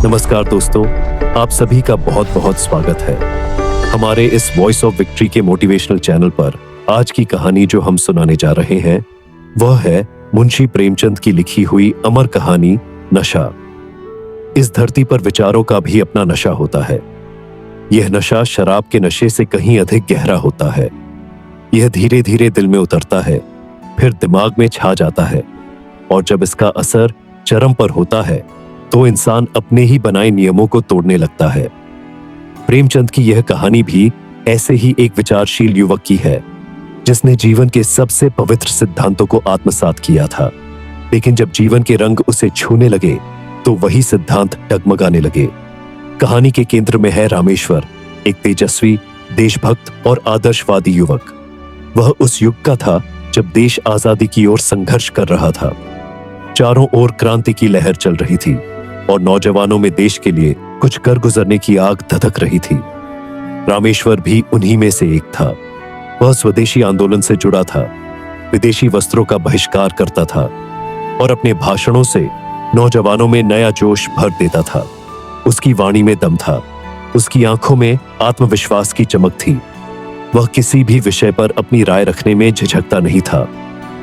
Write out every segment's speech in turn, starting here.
नमस्कार दोस्तों, आप सभी का बहुत बहुत स्वागत है हमारे इस वॉइस ऑफ विक्ट्री के मोटिवेशनल चैनल पर। आज की कहानी जो हम सुनाने जा रहे हैं वह है मुंशी प्रेमचंद की लिखी हुई अमर कहानी नशा। इस धरती पर विचारों का भी अपना नशा होता है। यह नशा शराब के नशे से कहीं अधिक गहरा होता है। यह धीरे धीरे दिल में उतरता है, फिर दिमाग में छा जाता है, और जब इसका असर चरम पर होता है तो इंसान अपने ही बनाए नियमों को तोड़ने लगता है। प्रेमचंद की यह कहानी भी ऐसे ही एक विचारशील युवक की है जिसने जीवन के सबसे पवित्र सिद्धांतों को आत्मसात किया था, लेकिन जब जीवन के रंग उसे छूने लगे तो वही सिद्धांत डगमगाने लगे। कहानी के केंद्र में है रामेश्वर, एक तेजस्वी, देशभक्त और आदर्शवादी युवक। वह उस युग का था जब देश आजादी की ओर संघर्ष कर रहा था। चारों ओर क्रांति की लहर चल रही थी और नौजवानों में देश के लिए कुछ कर गुजरने की आग धधक रही थी। रामेश्वर भी उन्हीं में से एक था। वह स्वदेशी आंदोलन से जुड़ा था, विदेशी वस्त्रों का बहिष्कार करता था और अपने भाषणों से नौजवानों में नया जोश भर देता था। उसकी वाणी में दम था, उसकी आंखों में आत्मविश्वास की चमक थी। वह किसी भी विषय पर अपनी राय रखने में झिझकता नहीं था।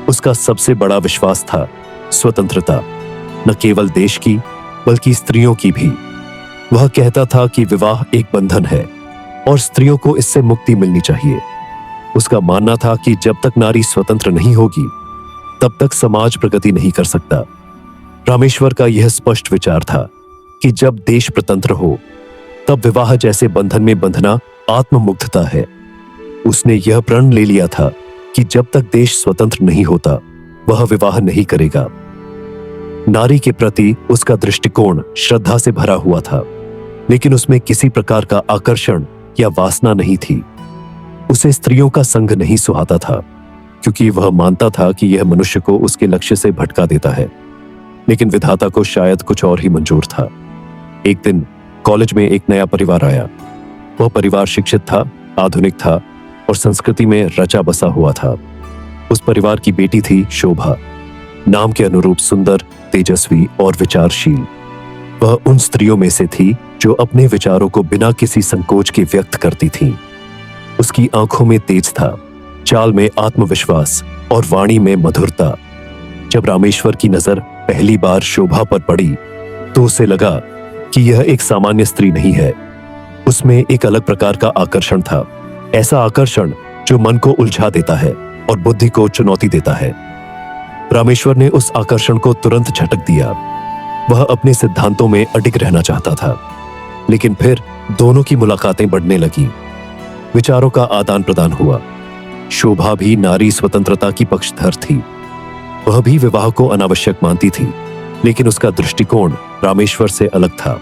उसका सबसे बड़ा विश्वास था स्वतंत्रता, न केवल देश की बल्कि स्त्रियों की भी। वह कहता था कि विवाह एक बंधन है और स्त्रियों को इससे मुक्ति मिलनी चाहिए। उसका मानना था कि जब तक नारी स्वतंत्र नहीं होगी तब तक समाज प्रगति नहीं कर सकता। रामेश्वर का यह स्पष्ट विचार था कि जब देश स्वतंत्र हो तब विवाह जैसे बंधन में बंधना आत्ममुग्धता है। उसने यह प्रण ले लिया था कि जब तक देश स्वतंत्र नहीं होता वह विवाह नहीं करेगा। नारी के प्रति उसका दृष्टिकोण श्रद्धा से भरा हुआ था, लेकिन उसमें किसी प्रकार का आकर्षण या वासना नहीं थी। उसे स्त्रियों का संग नहीं सुहाता था, क्योंकि वह मानता था कि यह मनुष्य को उसके लक्ष्य से भटका देता है। लेकिन विधाता को शायद कुछ और ही मंजूर था। एक दिन कॉलेज में एक नया परिवार आया। वह परिवार शिक्षित था, आधुनिक था और संस्कृति में रचा बसा हुआ था। उस परिवार की बेटी थी शोभा, नाम के अनुरूप सुंदर, तेजस्वी और विचारशील। वह उन स्त्रियों में से थी जो अपने विचारों को बिना किसी संकोच के व्यक्त करती थीं। उसकी आंखों में तेज था, चाल में आत्मविश्वास और वाणी में मधुरता। जब रामेश्वर की नजर पहली बार शोभा पर पड़ी तो उसे लगा कि यह एक सामान्य स्त्री नहीं है। उसमें एक अलग प्रकार का आकर्षण था, ऐसा आकर्षण जो मन को उलझा देता है और बुद्धि को चुनौती देता है। रामेश्वर ने उस आकर्षण को तुरंत झटक दिया। वह अपने सिद्धांतों में अडिग रहना चाहता था, लेकिन फिर दोनों की मुलाकातें बढ़ने लगी। विचारों का आदान प्रदान हुआ। शोभा भी नारी स्वतंत्रता की पक्षधर थी। वह भी विवाह को अनावश्यक मानती थी, लेकिन उसका दृष्टिकोण रामेश्वर से अलग था।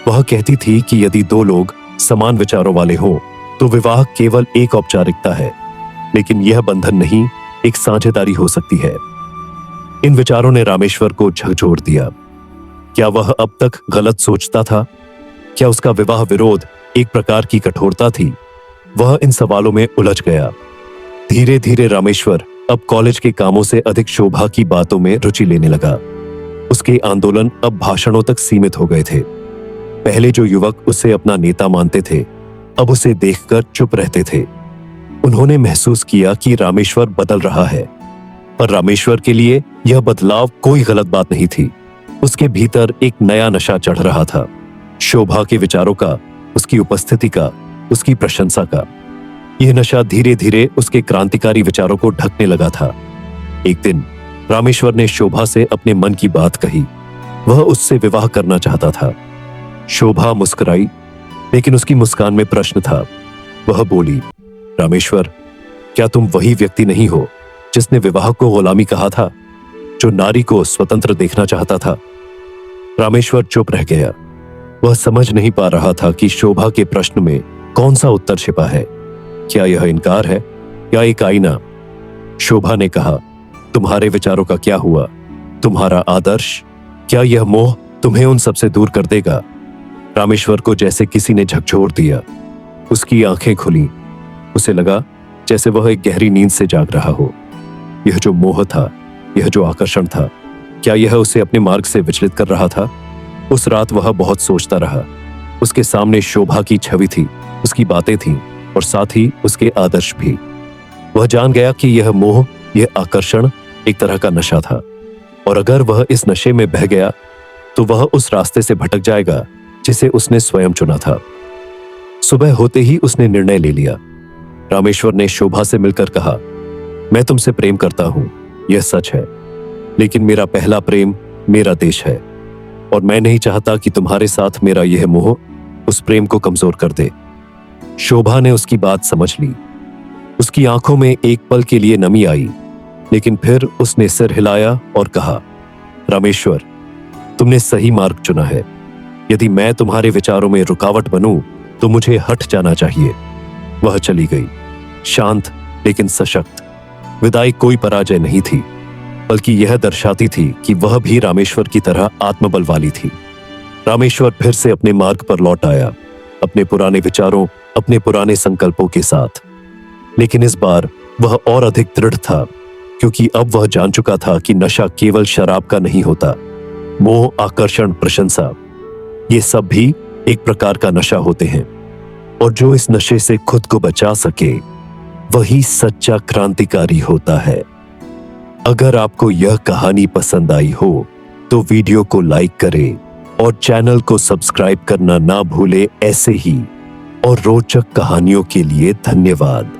वह कहती थी कि यदि दो लोग समान विचारों वाले हों तो विवाह केवल एक औपचारिकता है, लेकिन यह बंधन नहीं, एक साझेदारी हो सकती है। इन विचारों ने रामेश्वर को झकझोर दिया। क्या वह अब तक गलत सोचता था? क्या उसका विवाह विरोध एक प्रकार की कठोरता थी? वह इन सवालों में उलझ गया। धीरे धीरे रामेश्वर अब कॉलेज के कामों से अधिक शोभा की बातों में रुचि लेने लगा। उसके आंदोलन अब भाषणों तक सीमित हो गए थे। पहले जो युवक उसे अपना नेता मानते थे अब उसे देखकर चुप रहते थे। उन्होंने महसूस किया कि रामेश्वर बदल रहा है, पर रामेश्वर के लिए यह बदलाव कोई गलत बात नहीं थी। उसके भीतर एक नया नशा चढ़ रहा था, शोभा के विचारों का, उसकी उपस्थिति का, उसकी प्रशंसा का। यह नशा धीरे धीरे उसके क्रांतिकारी विचारों को ढकने लगा था। एक दिन रामेश्वर ने शोभा से अपने मन की बात कही। वह उससे विवाह करना चाहता था। शोभा मुस्कुराई, लेकिन उसकी मुस्कान में प्रश्न था। वह बोली, रामेश्वर, क्या तुम वही व्यक्ति नहीं हो जिसने विवाह को गुलामी कहा था, जो नारी को स्वतंत्र देखना चाहता था? रामेश्वर चुप रह गया। वह समझ नहीं पा रहा था कि शोभा के प्रश्न में कौन सा उत्तर छिपा है। क्या यह इनकार है या एक आईना? शोभा ने कहा, तुम्हारे विचारों का क्या हुआ? तुम्हारा आदर्श? क्या यह मोह तुम्हें उन सबसे दूर कर देगा? रामेश्वर को जैसे किसी ने झकझोर दिया। उसकी आंखें खुली। उसे लगा जैसे वह एक गहरी नींद से जाग रहा हो। यह जो मोह था, यह जो आकर्षण था, क्या यह उसे अपने मार्ग से विचलित कर रहा था? उस रात वह बहुत सोचता रहा। उसके सामने शोभा की छवि थी, उसकी बातें थीं और साथ ही उसके आदर्श भी। वह जान गया कि यह मोह, यह आकर्षण एक तरह का नशा था, और अगर वह इस नशे में बह गया तो वह उस रास्ते से भटक जाएगा जिसे उसने स्वयं चुना था। सुबह होते ही उसने निर्णय ले लिया। रामेश्वर ने शोभा से मिलकर कहा, मैं तुमसे प्रेम करता हूं, यह सच है, लेकिन मेरा पहला प्रेम मेरा देश है और मैं नहीं चाहता कि तुम्हारे साथ मेरा यह मोह उस प्रेम को कमजोर कर दे। शोभा ने उसकी बात समझ ली। उसकी आंखों में एक पल के लिए नमी आई, लेकिन फिर उसने सिर हिलाया और कहा, रामेश्वर, तुमने सही मार्ग चुना है। यदि मैं तुम्हारे विचारों में रुकावट बनूं तो मुझे हट जाना चाहिए। वह चली गई, शांत लेकिन सशक्त। विदाई कोई पराजय नहीं थी, बल्कि यह दर्शाती थी कि वह भी रामेश्वर की तरह आत्मबल वाली थी। रामेश्वर फिर से अपने मार्ग पर लौट आया, अपने पुराने विचारों, अपने पुराने संकल्पों के साथ। लेकिन इस बार वह और अधिक दृढ़ था, क्योंकि अब वह जान चुका था कि नशा केवल शराब का नहीं होता। मोह, आकर्षण, प्रशंसा, ये सब भी एक प्रकार का नशा होते हैं, और जो इस नशे से खुद को बचा सके वही सच्चा क्रांतिकारी होता है। अगर आपको यह कहानी पसंद आई हो तो वीडियो को लाइक करें और चैनल को सब्सक्राइब करना ना भूले। ऐसे ही और रोचक कहानियों के लिए धन्यवाद।